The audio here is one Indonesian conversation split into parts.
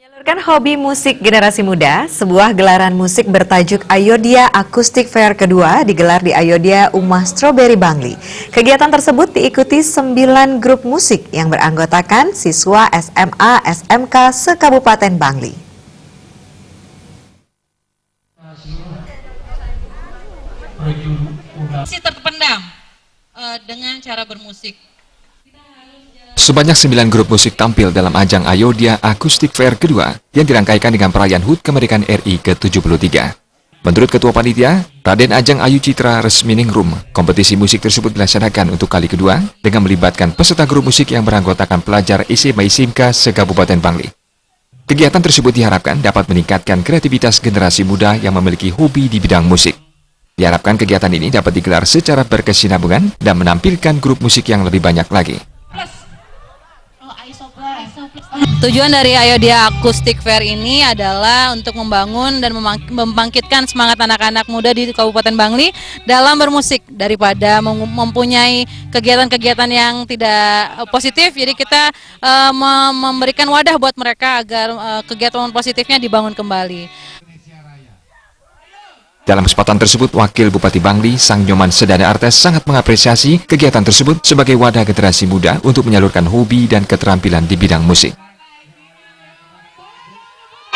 Menyalurkan hobi musik generasi muda, sebuah gelaran musik bertajuk Ayodhya Acoustic Fair kedua digelar di Ayodhya Uma Strawberry Bangli. Kegiatan tersebut diikuti 9 grup musik yang beranggotakan siswa SMA SMK se-Kabupaten Bangli. Masih terpendam dengan cara bermusik. Sebanyak 9 grup musik tampil dalam ajang Ayodhya Acoustic Fair kedua yang dirangkaikan dengan perayaan HUT Kemerdekaan RI ke-73. Menurut Ketua Panitia, Raden Ajeng Ayu Citra Resminingrum, kompetisi musik tersebut dilaksanakan untuk kali kedua dengan melibatkan peserta grup musik yang beranggotakan pelajar SMA ISIMK se-Kabupaten Bangli. Kegiatan tersebut diharapkan dapat meningkatkan kreativitas generasi muda yang memiliki hobi di bidang musik. Diharapkan kegiatan ini dapat digelar secara berkesinambungan dan menampilkan grup musik yang lebih banyak lagi. Tujuan dari Ayodhya Acoustic Fair ini adalah untuk membangun dan membangkitkan semangat anak-anak muda di Kabupaten Bangli dalam bermusik daripada mempunyai kegiatan-kegiatan yang tidak positif. Jadi kita memberikan wadah buat mereka agar kegiatan positifnya dibangun kembali. Dalam kesempatan tersebut, Wakil Bupati Bangli, Sang Nyoman Sedana Artes sangat mengapresiasi kegiatan tersebut sebagai wadah generasi muda untuk menyalurkan hobi dan keterampilan di bidang musik.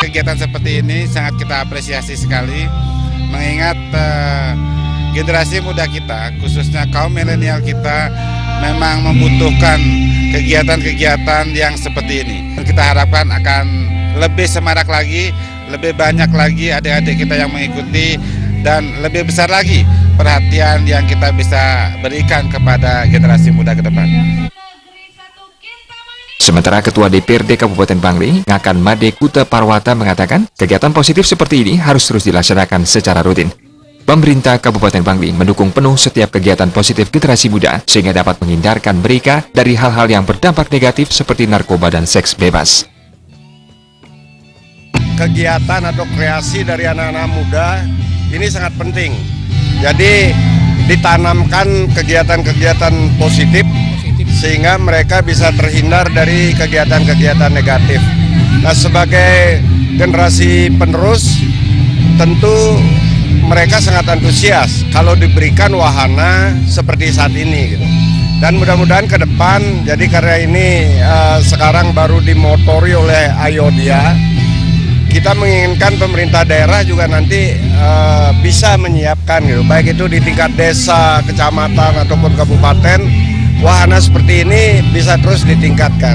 Kegiatan seperti ini sangat kita apresiasi sekali, mengingat generasi muda kita, khususnya kaum milenial kita, memang membutuhkan kegiatan-kegiatan yang seperti ini. Kita harapkan akan lebih semarak lagi, lebih banyak lagi adik-adik kita yang mengikuti, dan lebih besar lagi perhatian yang kita bisa berikan kepada generasi muda ke depan. Sementara Ketua DPRD Kabupaten Bangli, Ngakan Made Kuta Parwata mengatakan, kegiatan positif seperti ini harus terus dilaksanakan secara rutin. Pemerintah Kabupaten Bangli mendukung penuh setiap kegiatan positif generasi muda sehingga dapat menghindarkan mereka dari hal-hal yang berdampak negatif seperti narkoba dan seks bebas. Kegiatan atau kreasi dari anak-anak muda ini sangat penting. Jadi ditanamkan kegiatan-kegiatan positif sehingga mereka bisa terhindar dari kegiatan-kegiatan negatif. Nah, sebagai generasi penerus tentu mereka sangat antusias kalau diberikan wahana seperti saat ini gitu. Dan mudah-mudahan ke depan, jadi karena ini sekarang baru dimotori oleh Ayodhya, kita menginginkan pemerintah daerah juga nanti bisa menyiapkan gitu, baik itu di tingkat desa, kecamatan ataupun kabupaten, wahana seperti ini bisa terus ditingkatkan.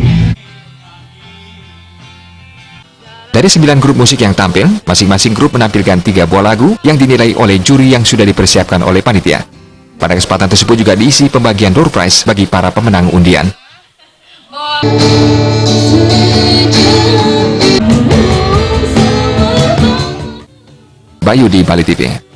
Dari 9 grup musik yang tampil, masing-masing grup menampilkan 3 buah lagu yang dinilai oleh juri yang sudah dipersiapkan oleh panitia. Pada kesempatan tersebut juga diisi pembagian door prize bagi para pemenang undian. Bayu di Bali TV.